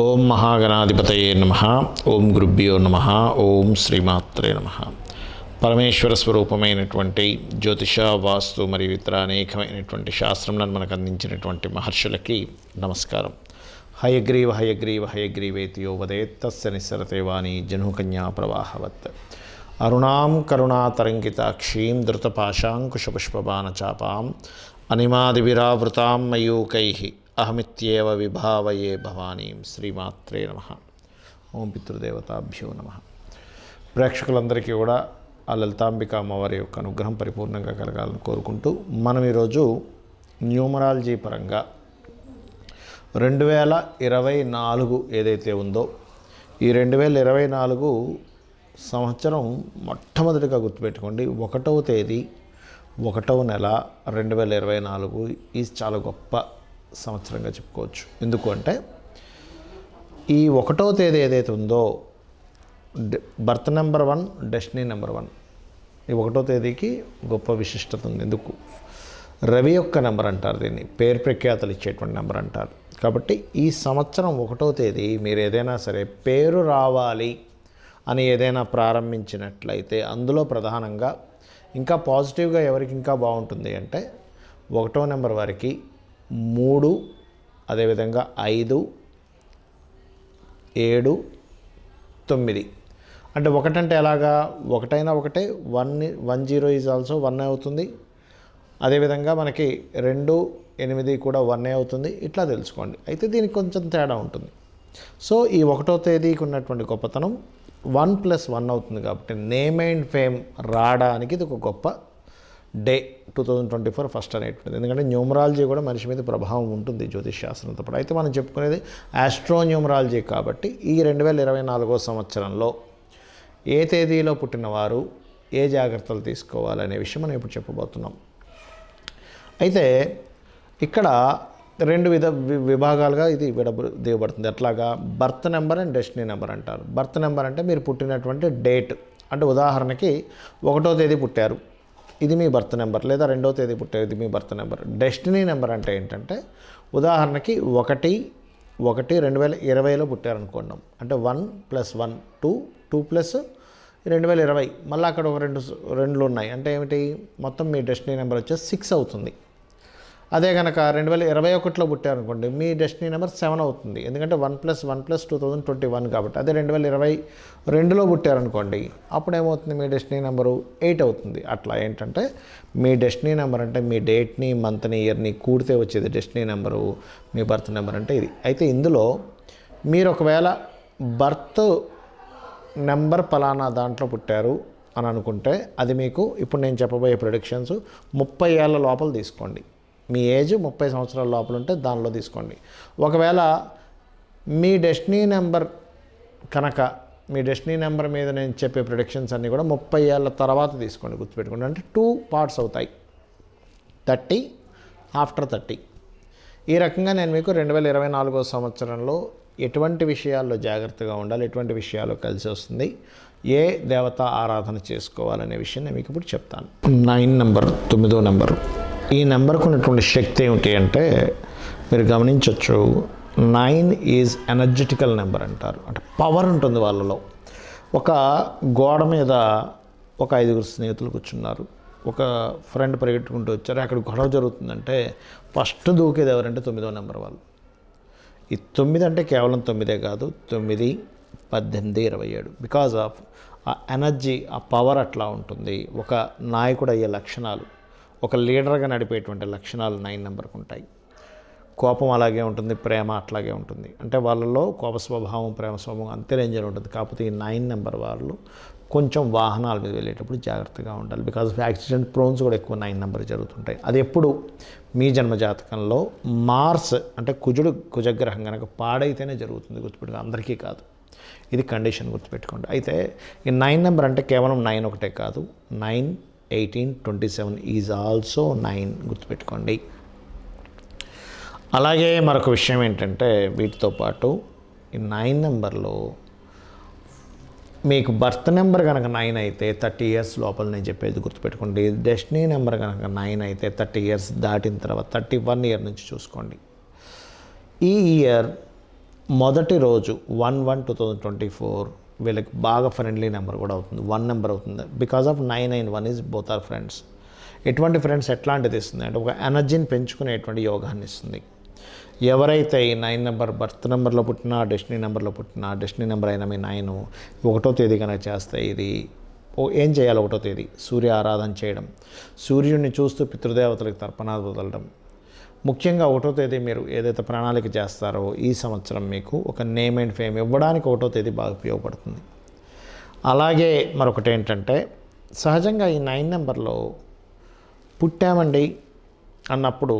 ఓం మహాగణాధిపతయే నమః. ఓం గురుభ్యో నమః. ఓం శ్రీమాత్రే నమః. పరమేశ్వర స్వరూపమైనటువంటి జ్యోతిష, వాస్తు మరియు ఇతర అనేకమైనటువంటి శాస్త్రములను మనకు అందించినటువంటి మహర్షులకి నమస్కారం. హయగ్రీవ హయగ్రీవ హయగ్రీవేతి యో వదేత్ తస్య నిస్సరతే వాణి జనుకన్యా ప్రవాహవత్. అరుణాం కరుణాతరంగితాక్షీం ధృతపాశాంకుశపుష్పబాణచాపాం అనిమాదివిరావృతాం మయూకైః అహమిత్యేవ విభావయే భవానీం. శ్రీమాత్రే నమః. ఓం పితృదేవతాభ్యో నమః. ప్రేక్షకులందరికీ కూడా ఆ లలితాంబిక అమ్మవారి యొక్క అనుగ్రహం పరిపూర్ణంగా కలగాలని కోరుకుంటూ మనం ఈరోజు న్యూమరాలజీ పరంగా 2024 ఏదైతే ఉందో ఈ 2024 సంవత్సరం మొట్టమొదటిగా గుర్తుపెట్టుకోండి, 1వ తేదీ 1వ నెల 2024 ఇది చాలా గొప్ప సంవత్సరంగా చెప్పుకోవచ్చు. ఎందుకు అంటే ఈ 1వ తేదీ ఏదైతే ఉందో బర్త్ నెంబర్ 1, డెస్టినీ నెంబర్ 1. ఈ 1వ తేదీకి గొప్ప విశిష్టత ఉంది. ఎందుకు? రవి యొక్క నెంబర్ అంటారు, దీన్ని పేరు ప్రఖ్యాతలు ఇచ్చేటువంటి నెంబర్ అంటారు. కాబట్టి ఈ సంవత్సరం 1వ తేదీ మీరు ఏదైనా సరే పేరు రావాలి అని ఏదైనా ప్రారంభించినట్లయితే అందులో ప్రధానంగా ఇంకా పాజిటివ్గా ఎవరికి ఇంకా బాగుంటుంది అంటే 1వ నెంబర్ వారికి 3, అదేవిధంగా 5, 7, 9. అంటే 1 అంటే ఎలాగా, 1 అయినా 1, 10 ఈజ్ ఆల్సో 1 అవుతుంది. అదేవిధంగా మనకి 2, 8 కూడా 1 అవుతుంది. ఇట్లా తెలుసుకోండి. అయితే దీనికి కొంచెం తేడా ఉంటుంది. సో ఈ 1వ తేదీకి ఉన్నటువంటి గొప్పతనం 1 + 1 అవుతుంది. కాబట్టి నేమ్ అండ్ ఫేమ్ రావడానికి ఇది ఒక గొప్ప డే 2024 ఫస్ట్ అనేటువంటిది. ఎందుకంటే న్యూమరాలజీ కూడా మనిషి మీద ప్రభావం ఉంటుంది జ్యోతిష్ శాస్త్రంతో పాటు. అయితే మనం చెప్పుకునేది ఆస్ట్రో న్యూమరాలజీ. కాబట్టి ఈ 2024 సంవత్సరంలో ఏ తేదీలో పుట్టినవారు ఏ జాగ్రత్తలు తీసుకోవాలనే విషయం మనం ఇప్పుడు చెప్పబోతున్నాం. అయితే ఇక్కడ 2 విభాగాలుగా ఇది దిగబడుతుంది. ఎట్లాగా? Birth number and destiny number అంటారు. బర్త్ నెంబర్ అంటే మీరు పుట్టినటువంటి డేట్. అంటే ఉదాహరణకి 1వ తేదీ పుట్టారు, ఇది మీ బర్త్ నెంబర్. లేదా 2వ తేదీ పుట్టారు, ఇది మీ బర్త్ నెంబర్. డెస్టినీ నెంబర్ అంటే ఏంటంటే ఉదాహరణకి 1/1/2020లో పుట్టారనుకున్నాం. అంటే 1 + 1 2, 2 + 2020. మళ్ళీ అక్కడ ఒక 2 ఉన్నాయి. అంటే ఏమిటి? మొత్తం మీ డెస్టినీ నెంబర్ వచ్చేసి 6 అవుతుంది. అదే కనుక 2021లో పుట్టారనుకోండి, మీ డెస్టినీ నెంబర్ 7 అవుతుంది. ఎందుకంటే 1 + 1 + 2021 కాబట్టి. అదే 2022లో పుట్టారనుకోండి, అప్పుడు ఏమవుతుంది? మీ డెస్టినీ నెంబరు 8 అవుతుంది. అట్లా ఏంటంటే మీ డెస్టినీ నెంబర్ అంటే మీ డేట్ని, మంత్ని, ఇయర్ని కూడితే వచ్చేది డెస్టినీ నెంబరు. మీ బర్త్ నెంబర్ అంటే ఇది. అయితే ఇందులో మీరు ఒకవేళ బర్త్ నెంబర్ పలానా దాంట్లో పుట్టారు అని అనుకుంటే అది మీకు ఇప్పుడు నేను చెప్పబోయే ప్రిడిక్షన్స్ 30 ఏళ్ళ లోపల తీసుకోండి. మీ ఏజ్ 30 సంవత్సరాల లోపల ఉంటే దానిలో తీసుకోండి. ఒకవేళ మీ డెస్టినీ నెంబర్ కనుక మీ డెస్టినీ నెంబర్ మీద నేను చెప్పే ప్రిడిక్షన్స్ అన్నీ కూడా 30 ఏళ్ళ తర్వాత తీసుకోండి. గుర్తుపెట్టుకోండి. అంటే 2 పార్ట్స్ అవుతాయి. 30 ఆఫ్టర్ 30. ఈ రకంగా నేను మీకు 2024 సంవత్సరంలో ఎటువంటి విషయాల్లో జాగ్రత్తగా ఉండాలి, ఎటువంటి విషయాల్లో కలిసి వస్తుంది, ఏ దేవత ఆరాధన చేసుకోవాలనే విషయం నేను మీకు ఇప్పుడు చెప్తాను. 9 నెంబర్, 9వ నెంబరు. ఈ నెంబర్కు ఉన్నటువంటి శక్తి ఏమిటి అంటే మీరు గమనించవచ్చు. 9 ఈజ్ ఎనర్జెటికల్ నెంబర్ అంటారు. అంటే పవర్ ఉంటుంది వాళ్ళలో. ఒక గోడ మీద ఒక 5 స్నేహితులు కూర్చున్నారు. ఒక ఫ్రెండ్ పరిగెట్టుకుంటూ వచ్చారు. అక్కడ గొడవ జరుగుతుందంటే ఫస్ట్ దూకేది ఎవరంటే 9వ నెంబర్ వాళ్ళు. ఈ 9 అంటే కేవలం 9 కాదు, 9, 18, 27. బికాజ్ ఆఫ్ ఆ ఎనర్జీ, ఆ పవర్ అట్లా ఉంటుంది. ఒక నాయకుడు అయ్యే లక్షణాలు, ఒక లీడర్గా నడిపేటువంటి లక్షణాలు 9 నెంబర్కి ఉంటాయి. కోపం అలాగే ఉంటుంది, ప్రేమ అట్లాగే ఉంటుంది. అంటే వాళ్ళలో కోప స్వభావం, ప్రేమ స్వభావం అంతే రేంజ్లో ఉంటుంది. కాకపోతే ఈ 9 నెంబర్ వాళ్ళు కొంచెం వాహనాల మీద వెళ్ళేటప్పుడు జాగ్రత్తగా ఉండాలి. బికాజ్ ఆఫ్ యాక్సిడెంట్ ప్రోన్స్ కూడా ఎక్కువ 9 నెంబర్ జరుగుతుంటాయి. అది ఎప్పుడు మీ జన్మజాతకంలో మార్స్ అంటే కుజగ్రహం కనుక పాడైతేనే జరుగుతుంది. గుర్తుపెట్టుకో, అందరికీ కాదు. ఇది కండిషన్, గుర్తుపెట్టుకోండి. అయితే ఈ 9 నెంబర్ అంటే కేవలం 9 ఒకటే కాదు, 9, 18, 27 ఈజ్ ఆల్సో 9. గుర్తుపెట్టుకోండి. అలాగే మరొక విషయం ఏంటంటే వీటితో పాటు ఈ 9 నెంబర్లో మీకు బర్త్ నెంబర్ కనుక 9 అయితే 30 ఇయర్స్ లోపల నేను చెప్పేది గుర్తుపెట్టుకోండి. డెస్టినీ నెంబర్ కనుక 9 అయితే 30 ఇయర్స్ దాటిన తర్వాత 31 ఇయర్ నుంచి చూసుకోండి. ఈ ఇయర్ మొదటి రోజు 1/1/2024 వీళ్ళకి బాగా ఫ్రెండ్లీ నెంబర్ కూడా అవుతుంది, 1 నెంబర్ అవుతుంది. Because of 991 is both are friends. ఎటువంటి ఫ్రెండ్స్ ఎట్లాంటిది ఇస్తుంది అంటే ఒక ఎనర్జీని పెంచుకునేటువంటి యోగాన్ని ఇస్తుంది. ఎవరైతే ఈ 9 నెంబర్ బర్త్ నెంబర్లో పుట్టినా, డెస్టినీ నెంబర్లో పుట్టినా, డెస్టినీ నెంబర్ అయినా మీ 9 1వ తేదీ కనుక చేస్తే ఇది ఏం చేయాలి? 1వ తేదీ సూర్య ఆరాధన చేయడం, సూర్యుడిని చూస్తూ పితృదేవతలకు తర్పణాలు వదలడం. ముఖ్యంగా 1వ తేదీ మీరు ఏదైతే ప్రణాళిక చేస్తారో ఈ సంవత్సరం మీకు ఒక నేమ్ అండ్ ఫేమ్ ఇవ్వడానికి 1వ తేదీ బాగా ఉపయోగపడుతుంది. అలాగే మరొకటి ఏంటంటే సహజంగా ఈ 9 నెంబర్లో పుట్టామండి అన్నప్పుడు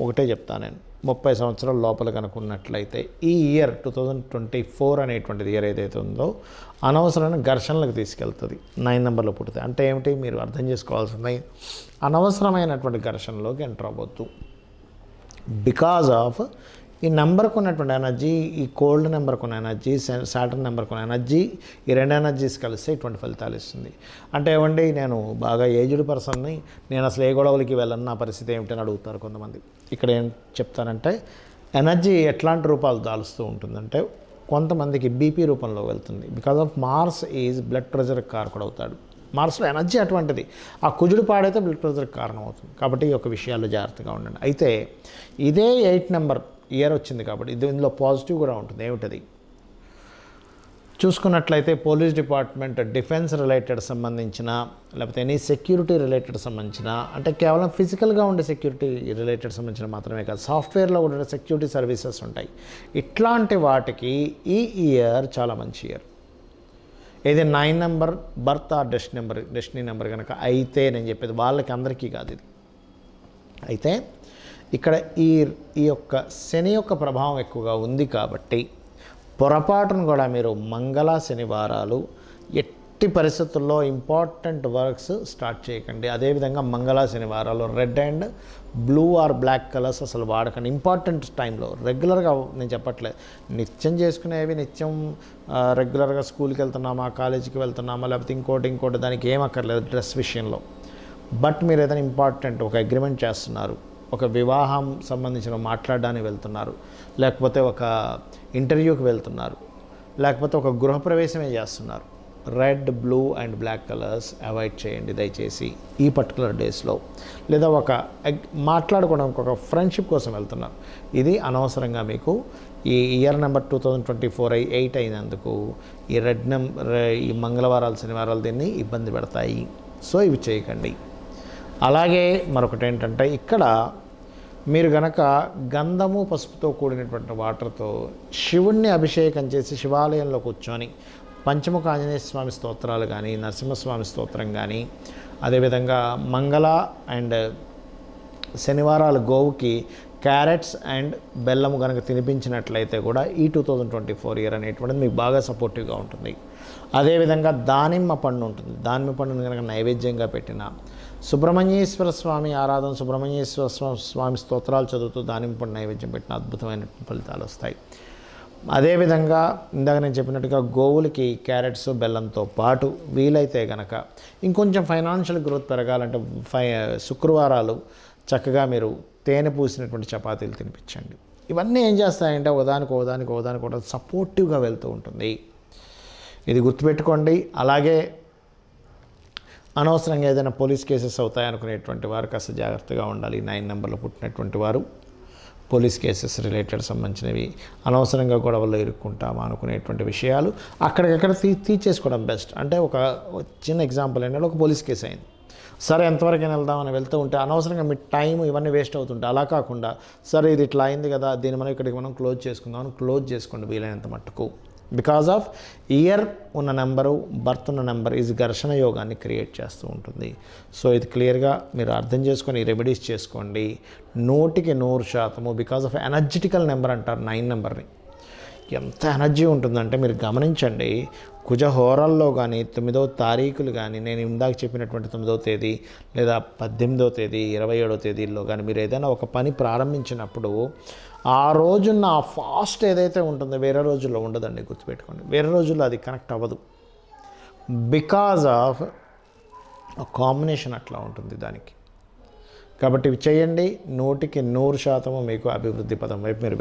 ఒకటే చెప్తాను నేను, 30 సంవత్సరాల లోపల కనుకున్నట్లయితే ఈ ఇయర్ 2024 అనేటువంటిది ఇయర్ ఏదైతే ఉందో అనవసరమైన ఘర్షణలకు తీసుకెళ్తుంది 9 నెంబర్లో పుడితే. అంటే ఏమిటి మీరు అర్థం చేసుకోవాల్సింది, అనవసరమైనటువంటి ఘర్షణలోకి ఎంటర్ అవ్వద్దు. బికాజ్ ఆఫ్ ఈ నెంబర్కు ఉన్నటువంటి ఎనర్జీ, ఈ కోల్డ్ నెంబర్కు ఉన్న ఎనర్జీ, సాటర్న్ నెంబర్కు ఉన్న ఎనర్జీ, ఈ 2 ఎనర్జీస్ కలిస్తే ఇటువంటి ఫలితాలు ఇస్తుంది. అంటే ఏమండి నేను బాగా ఏజ్డ్ పర్సన్ని, నేను అసలు ఏ గొడవలకి వెళ్ళను, నా పరిస్థితి ఏమిటని అడుగుతారు కొంతమంది. ఇక్కడ ఏం చెప్తానంటే ఎనర్జీ ఎట్లాంటి రూపాలు దాలుస్తూ ఉంటుందంటే కొంతమందికి బీపీ రూపంలో వెళ్తుంది. Because of Mars is blood pressure కారకుడు అవుతాడు. మార్స్లో ఎనర్జీ అటువంటిది. ఆ కుజుడు పాడైతే బ్లడ్ ప్రెషర్కి కారణం అవుతుంది. కాబట్టి ఈ యొక్క విషయాల్లో జాగ్రత్తగా ఉండండి. అయితే ఇదే 8 నెంబర్ ఇయర్ వచ్చింది కాబట్టి ఇందులో పాజిటివ్ కూడా ఉంటుంది. ఏమిటది చూసుకున్నట్లయితే పోలీస్ డిపార్ట్మెంట్, డిఫెన్స్ రిలేటెడ్ సంబంధించిన, లేకపోతే ఎనీ సెక్యూరిటీ రిలేటెడ్ సంబంధించిన, అంటే కేవలం ఫిజికల్గా ఉండే సెక్యూరిటీ రిలేటెడ్ సంబంధించిన మాత్రమే కాదు, సాఫ్ట్వేర్లో ఉండే సెక్యూరిటీ సర్వీసెస్ ఉంటాయి. ఇట్లాంటి వాటికి ఈ ఇయర్ చాలా మంచి ఇయర్. ఏది 9 number birth are destiny number కనుక అయితే నేను చెప్పేది వాళ్ళకి అందరికీ కాదు ఇది. అయితే ఇక్కడ ఈ యొక్క శని యొక్క ప్రభావం ఎక్కువగా ఉంది కాబట్టి పొరపాటును కూడా మీరు మంగళ శనివారాలు ఎట్టి పరిస్థితుల్లో ఇంపార్టెంట్ వర్క్స్ స్టార్ట్ చేయకండి. అదేవిధంగా మంగళ శనివారాలు red and blue or black colours అసలు వాడకండి. ఇంపార్టెంట్ టైంలో రెగ్యులర్గా నేను చెప్పట్లేదు, నిత్యం చేసుకునేవి నిత్యం రెగ్యులర్గా స్కూల్కి వెళ్తున్నామా, కాలేజీకి వెళ్తున్నామా, లేకపోతే ఇంకోటి దానికి ఏం అక్కర్లేదు డ్రెస్ విషయంలో. బట్ మీరు ఏదైనా ఇంపార్టెంట్ ఒక అగ్రిమెంట్ చేస్తున్నారు, ఒక వివాహం సంబంధించిన మాట్లాడడానికి వెళ్తున్నారు, లేకపోతే ఒక ఇంటర్వ్యూకి వెళ్తున్నారు, లేకపోతే ఒక గృహప్రవేశమే చేస్తున్నారు, red, blue and black colours avoid చేయండి దయచేసి ఈ పర్టికులర్ డేస్లో. లేదా ఒక మాట్లాడుకోవడానికి ఒక ఫ్రెండ్షిప్ కోసం వెళ్తున్నారు, ఇది అనవసరంగా మీకు ఈ ఇయర్ నెంబర్ 2024 8 అయినందుకు ఈ రెడ్ నెంబర్, ఈ మంగళవారాలు శనివారాలు దీన్ని ఇబ్బంది పెడతాయి. సో ఇవి చేయకండి. అలాగే మరొకటి ఏంటంటే ఇక్కడ మీరు గనక గంధము పసుపుతో కూడినటువంటి వాటర్తో శివుణ్ణి అభిషేకం చేసి శివాలయంలో కూర్చొని పంచముఖ ఆంజనేయ స్వామి స్తోత్రాలు కానీ, నరసింహస్వామి స్తోత్రం కానీ, అదేవిధంగా మంగళ అండ్ శనివారాలు గోవుకి క్యారెట్స్ అండ్ బెల్లము కనుక తినిపించినట్లయితే కూడా ఈ 2024 ఇయర్ అనేటువంటిది మీకు బాగా సపోర్టివ్గా ఉంటుంది. అదేవిధంగా దానిమ్మ పండు ఉంటుంది, దానిమ్మ పండును కనుక నైవేద్యంగా పెట్టిన, సుబ్రహ్మణ్యేశ్వర స్వామి ఆరాధన, సుబ్రహ్మణ్యేశ్వర స్వామి స్తోత్రాలు చదువుతూ దానిమ్మ పండు నైవేద్యం పెట్టిన అద్భుతమైన ఫలితాలు వస్తాయి. అదేవిధంగా ఇందాక నేను చెప్పినట్టుగా గోవులకి క్యారెట్స్ బెల్లంతో పాటు వీలైతే కనుక ఇంకొంచెం ఫైనాన్షియల్ గ్రోత్ పెరగాలంటే శుక్రవారాలు చక్కగా మీరు తేనె పూసినటువంటి చపాతీలు తినిపించండి. ఇవన్నీ ఏం చేస్తాయంటే ఒకదానికి సపోర్టివ్గా వెళ్తూ ఉంటుంది. ఇది గుర్తుపెట్టుకోండి. అలాగే అనవసరంగా ఏదైనా పోలీస్ కేసెస్ అవుతాయనుకునేటువంటి వారు కాస్త జాగ్రత్తగా ఉండాలి. 9 నెంబర్లో పుట్టినటువంటి వారు పోలీస్ కేసెస్ రిలేటెడ్ సంబంధించినవి, అనవసరంగా గొడవల్లో ఇరుక్కుంటామా అనుకునేటువంటి విషయాలు అక్కడికక్కడ తీర్చేసుకోవడం బెస్ట్. అంటే ఒక చిన్న ఎగ్జాంపుల్ ఏంటంటే ఒక పోలీస్ కేసు అయింది, సరే ఎంతవరకు వెళ్దామని వెళ్తూ ఉంటే అనవసరంగా మీ టైం ఇవన్నీ వేస్ట్ అవుతుంటే అలా కాకుండా సరే ఇది ఇట్లా అయింది కదా, దీన్ని మనం ఇక్కడికి మనం క్లోజ్ చేసుకుందామని క్లోజ్ చేసుకోండి వీలైనంత మట్టుకు. బికాజ్ ఆఫ్ ఇయర్ ఉన్న నెంబరు, బర్త్ ఉన్న నెంబర్ ఇది ఘర్షణ యోగాన్ని క్రియేట్ చేస్తూ ఉంటుంది. సో ఇది క్లియర్గా మీరు అర్థం చేసుకొని రెమెడీస్ చేసుకోండి. 100% బికాజ్ ఆఫ్ ఎనర్జెటికల్ నెంబర్ అంటారు 9 నెంబర్ని. ఎంత ఎనర్జీ ఉంటుందంటే మీరు గమనించండి, కుజహోరాల్లో కానీ 9వ తారీఖులు కానీ, నేను ఇందాక చెప్పినటువంటి 9వ తేదీ లేదా 18వ తేదీ 27వ తేదీల్లో కానీ మీరు ఏదైనా ఒక పని ప్రారంభించినప్పుడు ఆ రోజున్న ఆ ఫాస్ట్ ఏదైతే ఉంటుందో వేరే రోజుల్లో ఉండదండి, గుర్తుపెట్టుకోండి. వేరే రోజుల్లో అది కనెక్ట్ అవ్వదు. బికాజ్ ఆఫ్ కాంబినేషన్ అట్లా ఉంటుంది దానికి. కాబట్టి ఇవి చేయండి, 100% మీకు అభివృద్ధి పదం వైపు మీరు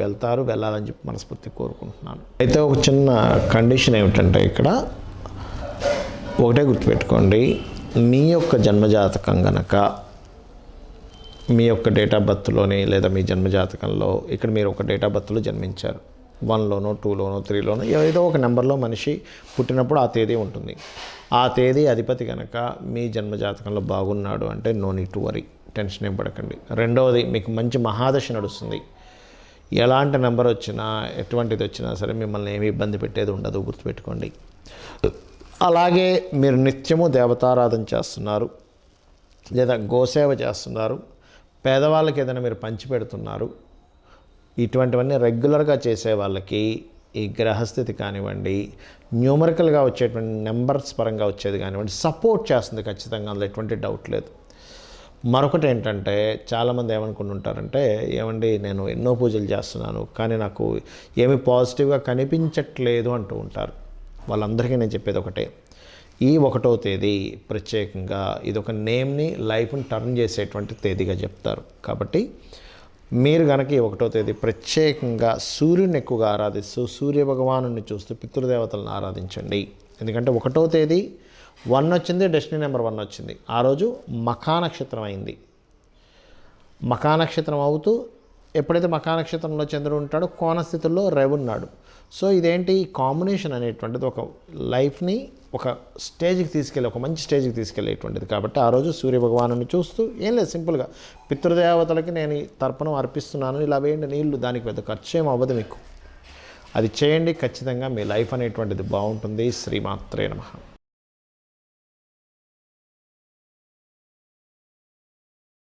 వెళ్ళాలని చెప్పి మనస్ఫూర్తి కోరుకుంటున్నాను. అయితే ఒక చిన్న కండిషన్ ఏమిటంటే ఇక్కడ ఒకటే గుర్తుపెట్టుకోండి, మీ యొక్క జన్మజాతకం గనక మీ యొక్క డేట్ ఆఫ్ బర్త్లోని లేదా మీ జన్మజాతకంలో ఇక్కడ మీరు ఒక డేట్ ఆఫ్ బర్త్లో జన్మించారు, 1లోనో 2లోనో 3లోనో ఏదో ఒక నెంబర్లో మనిషి పుట్టినప్పుడు ఆ తేదీ ఉంటుంది. ఆ తేదీ అధిపతి కనుక మీ జన్మజాతకంలో బాగున్నాడు అంటే no need to worry, tension ఏం పడకండి. రెండవది, మీకు మంచి మహాదశ నడుస్తుంది. ఎలాంటి నెంబర్ వచ్చినా ఎటువంటిది వచ్చినా సరే మిమ్మల్ని ఏమీ ఇబ్బంది పెట్టేది ఉండదు, గుర్తుపెట్టుకోండి. అలాగే మీరు నిత్యము దేవతారాధన చేస్తున్నారు లేదా గోసేవ చేస్తున్నారు, పేదవాళ్ళకి ఏదైనా మీరు పంచి పెడుతున్నారు, ఇటువంటివన్నీ రెగ్యులర్గా చేసే వాళ్ళకి ఈ గ్రహస్థితి కానివ్వండి, న్యూమరికల్గా వచ్చేటువంటి నెంబర్స్ పరంగా వచ్చేది కానివ్వండి సపోర్ట్ చేస్తుంది ఖచ్చితంగా, అందులో ఎటువంటి డౌట్ లేదు. మరొకటి ఏంటంటే చాలామంది ఏమనుకుంటుంటారంటే, ఏమండి నేను ఎన్నో పూజలు చేస్తున్నాను కానీ నాకు ఏమీ పాజిటివ్గా కనిపించట్లేదు అంటూ ఉంటారు. వాళ్ళందరికీ నేను చెప్పేది ఒకటే, ఈ 1వ తేదీ ప్రత్యేకంగా ఇది ఒక నేమ్ని లైఫ్ని టర్న్ చేసేటువంటి తేదీగా చెప్తారు. కాబట్టి మీరు కనుక ఈ 1వ తేదీ ప్రత్యేకంగా సూర్యుని ఎక్కువగా ఆరాధిస్తూ సూర్య భగవాను చూస్తూ పితృదేవతలను ఆరాధించండి. ఎందుకంటే 1వ తేదీ 1 వచ్చింది, డెస్టినీ నెంబర్ 1 వచ్చింది. ఆ రోజు మఖా నక్షత్రం అయింది. మఖా నక్షత్రం అవుతూ ఎప్పుడైతే మఖా నక్షత్రంలో చంద్రుడు ఉంటాడో కోణస్థితుల్లో రవి ఉన్నాడు. సో ఇదేంటి కాంబినేషన్ అనేటువంటిది ఒక లైఫ్ని ఒక స్టేజ్కి తీసుకెళ్ళి ఒక మంచి స్టేజ్కి తీసుకెళ్ళేటువంటిది. కాబట్టి ఆ రోజు సూర్యభగవాను చూస్తూ ఏం లేదు, సింపుల్గా పితృదేవతలకి నేను తర్పణం అర్పిస్తున్నాను ఇలా వేయండి నీళ్ళు, దానికి పెద్ద ఖర్చు ఏం అవ్వదు మీకు. అది చేయండి, ఖచ్చితంగా మీ లైఫ్ అనేటువంటిది బాగుంటుంది. శ్రీమాత్రే నమః.